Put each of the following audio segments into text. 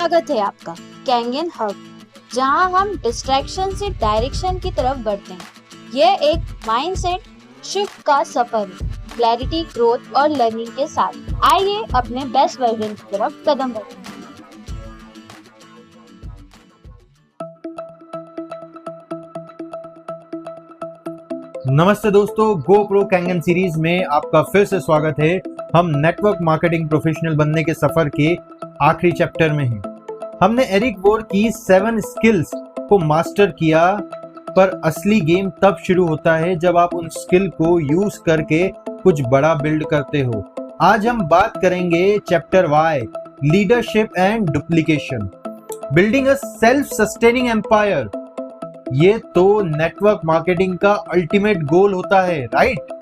स्वागत है आपका कैंगन हब, जहां हम डिस्ट्रैक्शन से डायरेक्शन की तरफ बढ़ते हैं। यह एक माइंडसेट शिफ्ट का सफर है, क्लैरिटी, ग्रोथ और लर्निंग के साथ। आइए अपने बेस्ट वर्जन की तरफ कदम बढ़ाएं। नमस्ते दोस्तों, GoPro कैंगन सीरीज में आपका फिर से स्वागत है। हम नेटवर्क मार्केटिंग प्रोफेशनल बनने के सफर के आखिरी चैप्टर में हैं। हमने एरिक वोर की 7 स्किल्स को मास्टर किया, पर असली गेम तब शुरू होता है जब आप उन स्किल को यूज करके कुछ बड़ा बिल्ड करते हो। आज हम बात करेंगे chapter Y, leadership and duplication, building a self sustaining empire. ये तो नेटवर्क मार्केटिंग का अल्टीमेट गोल होता है, राइट?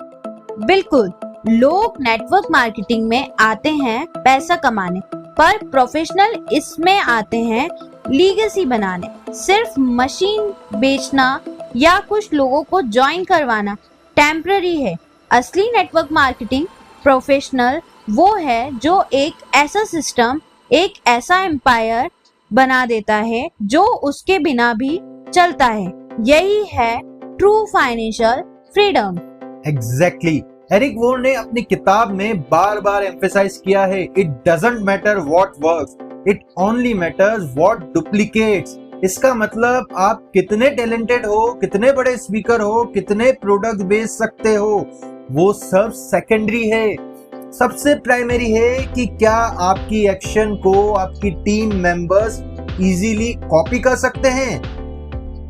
बिल्कुल। लोग नेटवर्क मार्केटिंग में आते हैं पैसा कमाने, पर प्रोफेशनल इसमें आते हैं लीगेसी बनाने। सिर्फ मशीन बेचना या कुछ लोगों को ज्वाइन करवाना टेम्पररी है। असली नेटवर्क मार्केटिंग प्रोफेशनल वो है जो एक ऐसा सिस्टम, एक ऐसा एम्पायर बना देता है जो उसके बिना भी चलता है। यही है true financial freedom. Exactly. Eric Worre ने अपनी किताब में बार बार एम्फेसाइज किया है, it doesn't matter what works, it only matters what duplicates. इसका मतलब आप कितने टैलेंटेड हो, कितने बड़े स्पीकर हो, कितने प्रोडक्ट बेच सकते हो, वो सब सेकेंडरी है। सबसे प्राइमरी है कि क्या आपकी एक्शन को आपकी टीम मेंबर्स इजीली कॉपी कर सकते हैं।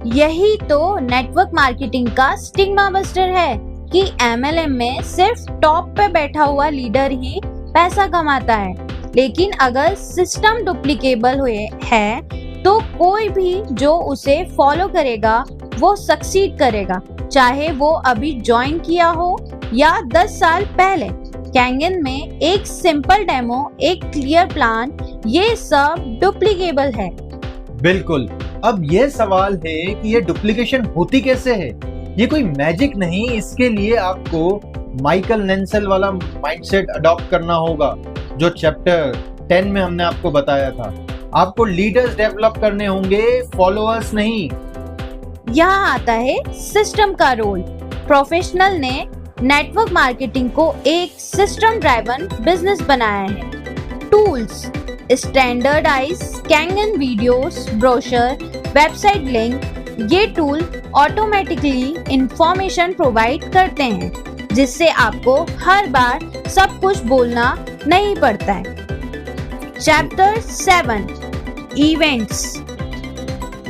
यही तो नेटवर्क मार्केटिंग का स्टिग्मा बस्टर है कि MLM में सिर्फ टॉप पे बैठा हुआ लीडर ही पैसा कमाता है। लेकिन अगर सिस्टम डुप्लीकेबल है तो कोई भी जो उसे फॉलो करेगा वो सक्सीड करेगा, चाहे वो अभी ज्वाइन किया हो या 10 साल पहले। कैंगन में एक सिंपल डेमो, एक क्लियर प्लान, ये सब डुप्लीकेबल है। बिल्कुल। अब ये सवाल है कि ये डुप्लीकेशन होती कैसे है। ये कोई मैजिक नहीं, इसके लिए आपको माइकल नेंसल वाला माइंडसेट अडॉप्ट करना होगा जो चैप्टर 10 में हमने आपको बताया था। आपको लीडर्स डेवलप करने होंगे, फॉलोअर्स नहीं। यहाँ आता है सिस्टम का रोल। प्रोफेशनल ने नेटवर्क मार्केटिंग को एक सिस्टम ड्राइवन बिजनेस बनाया है। Tools, standardize Kangen videos, brochure, website link, ये टूल ऑटोमेटिकली इंफॉर्मेशन प्रोवाइड करते हैं, जिससे आपको हर बार सब कुछ बोलना नहीं पड़ता है। Chapter 7, events,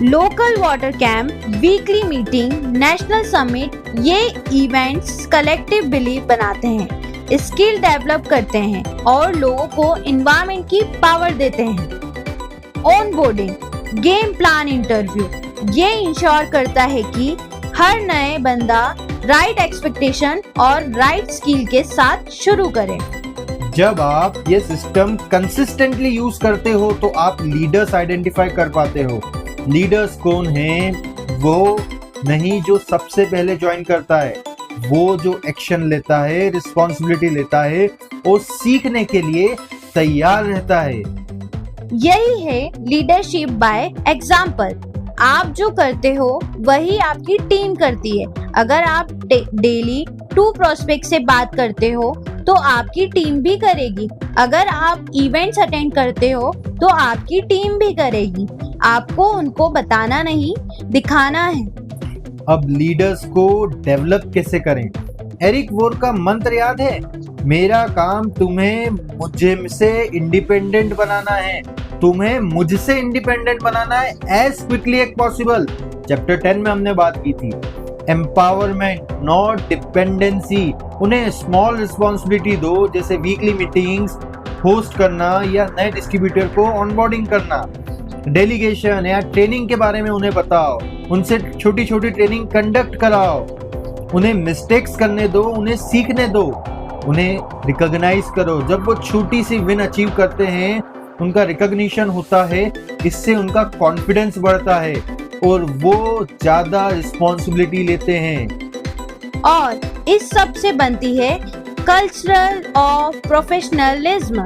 local water camp, weekly meeting, national summit, ये इवेंट्स कलेक्टिव बिलीव बनाते हैं, स्किल डेवलप करते हैं और लोगों को एनवायरनमेंट की पावर देते हैं। ऑनबोर्डिंग, गेम प्लान, इंटरव्यू, ये इंश्योर करता है कि हर नए बंदा राइट एक्सपेक्टेशन और राइट स्किल के साथ शुरू करे। जब आप ये सिस्टम कंसिस्टेंटली यूज करते हो तो आप लीडर्स आइडेंटिफाई कर पाते हो। लीडर्स कौन हैं? वो नहीं जो सबसे पहले ज्वाइन करता है, वो जो एक्शन लेता है, रिस्पॉन्सिबिलिटी लेता है और सीखने के लिए तैयार रहता है। यही है लीडरशिप बाय एग्जाम्पल। आप जो करते हो वही आपकी टीम करती है। अगर आप डेली 2 प्रोस्पेक्ट से बात करते हो तो आपकी टीम भी करेगी। अगर आप इवेंट्स अटेंड करते हो तो आपकी टीम भी करेगी। आपको उनको बताना नहीं, दिखाना है। अब लीडर्स को डेवलप कैसे करें? एरिक वोर का मंत्र याद है, मेरा काम तुम्हें मुझसे इंडिपेंडेंट बनाना है, तुम्हें मुझसे इंडिपेंडेंट बनाना है as quickly as possible. Chapter 10 में हमने बात की थी। Empowerment not dependency. उन्हें स्मॉल रिस्पॉन्सिबिलिटी दो, जैसे वीकली मीटिंग्स होस्ट करना या नए डिस्ट्रीब्यूटर को ऑनबोर्डिंग करना। डेलीगेशन या ट्रेनिंग के बारे में उन्हें बताओ, उनसे छोटी छोटी ट्रेनिंग कंडक्ट कराओ, उन्हें मिस्टेक्स करने दो, उन्हें सीखने दो, उन्हें रिकॉग्नाइज करो। जब वो छोटी सी विन अचीव करते हैं, उनका रिकॉग्निशन होता है, इससे उनका कॉन्फिडेंस बढ़ता है और वो ज्यादा रिस्पॉन्सिबिलिटी लेते हैं। और इस सब से बनती है कल्चरल ऑफ प्रोफेशनलिज्म।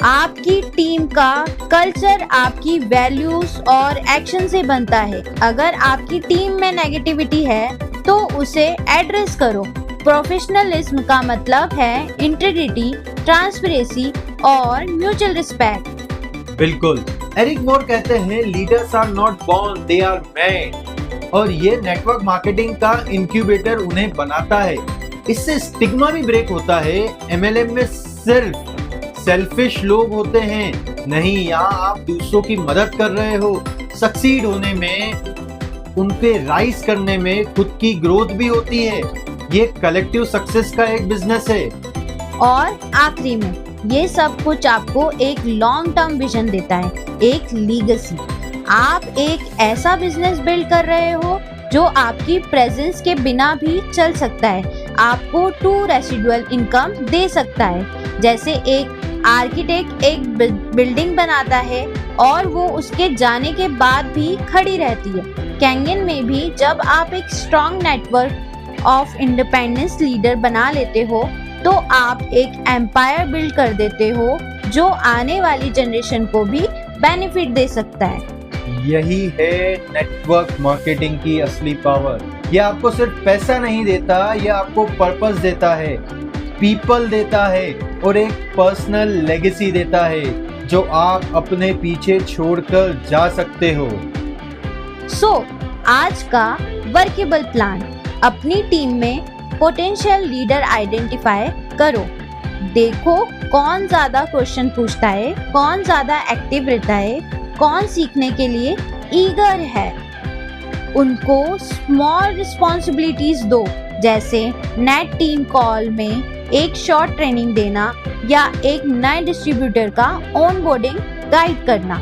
आपकी टीम का कल्चर आपकी वैल्यूज और एक्शन से बनता है। अगर आपकी टीम में नेगेटिविटी है तो उसे एड्रेस करो। प्रोफेशनलिज्म का मतलब है इंटीग्रिटी, ट्रांसपेरेंसी और म्यूचुअल रिस्पेक्ट। बिल्कुल, एरिक वोर कहते हैं leaders are not born, they are made. और ये नेटवर्क मार्केटिंग का इंक्यूबेटर उन्हें बनाता है। इससे स्टिग्मा भी ब्रेक होता है। एमएलएम में सिर्फ सेल्फिश लोग होते हैं नहीं, यहाँ आप दूसरों की मदद कर रहे हो, सक्सीड होने में, उनके राइज करने में, खुद की ग्रोथ भी होती है। ये कलेक्टिव सक्सेस का एक बिजनेस है। और आखिरी में ये सब कुछ आपको एक लॉन्ग टर्म विजन देता है, एक लीगेसी। आप एक ऐसा बिजनेस बिल्ड कर रहे हो जो आपकी प्रेजेंस के बिना भी चल सकता है, आपको टू रेसिडुअल इनकम दे सकता है। जैसे एक आर्किटेक्ट एक बिल्डिंग बनाता है और वो उसके जाने के बाद भी खड़ी रहती है। कैंगन में भी जब आप एक strong network of independence leader बना लेते हो तो आप एक एम्पायर बिल्ड कर देते हो जो आने वाली जनरेशन को भी बेनिफिट दे सकता है। यही है नेटवर्क मार्केटिंग की असली पावर। ये आपको सिर्फ पैसा नहीं देता, ये आपको पर्पस देता है, पीपल देता है और एक पर्सनल लेगेसी देता है जो आप अपने पीछे छोड़कर जा सकते हो। आज का वर्केबल प्लान, अपनी टीम में पोटेंशियल लीडर आइडेंटिफाई करो। देखो कौन ज्यादा क्वेश्चन पूछता है, कौन ज्यादा एक्टिव रहता है, कौन सीखने के लिए ईगर है। उनको स्मॉल रिस्पॉन्सिबिलिटीज दो, जैसे नेट टीम कॉल में एक शॉर्ट ट्रेनिंग देना या एक नए डिस्ट्रीब्यूटर का ऑनबोर्डिंग गाइड करना।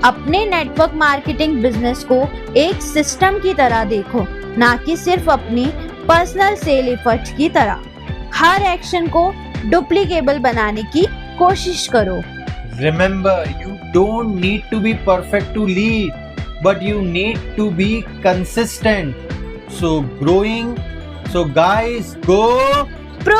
अपने नेटवर्क मार्केटिंग बिजनेस को एक सिस्टम की तरह देखो, ना कि सिर्फ अपनी पर्सनल सेल एफर्ट की तरह। हर एक्शन को डुप्लीकेबल बनाने की कोशिश करो। Remember, you don't need to be perfect to lead, but you need to be consistent. So growing. So guys, go pro.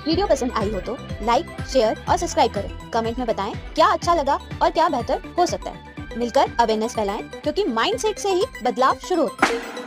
Video पसंद आई हो तो लाइक, शेयर और सब्सक्राइब करें। कमेंट में बताएं क्या अच्छा लगा और क्या बेहतर हो सकता है। मिलकर अवेयरनेस फैलाएं, क्योंकि माइंडसेट से ही बदलाव शुरू होता है।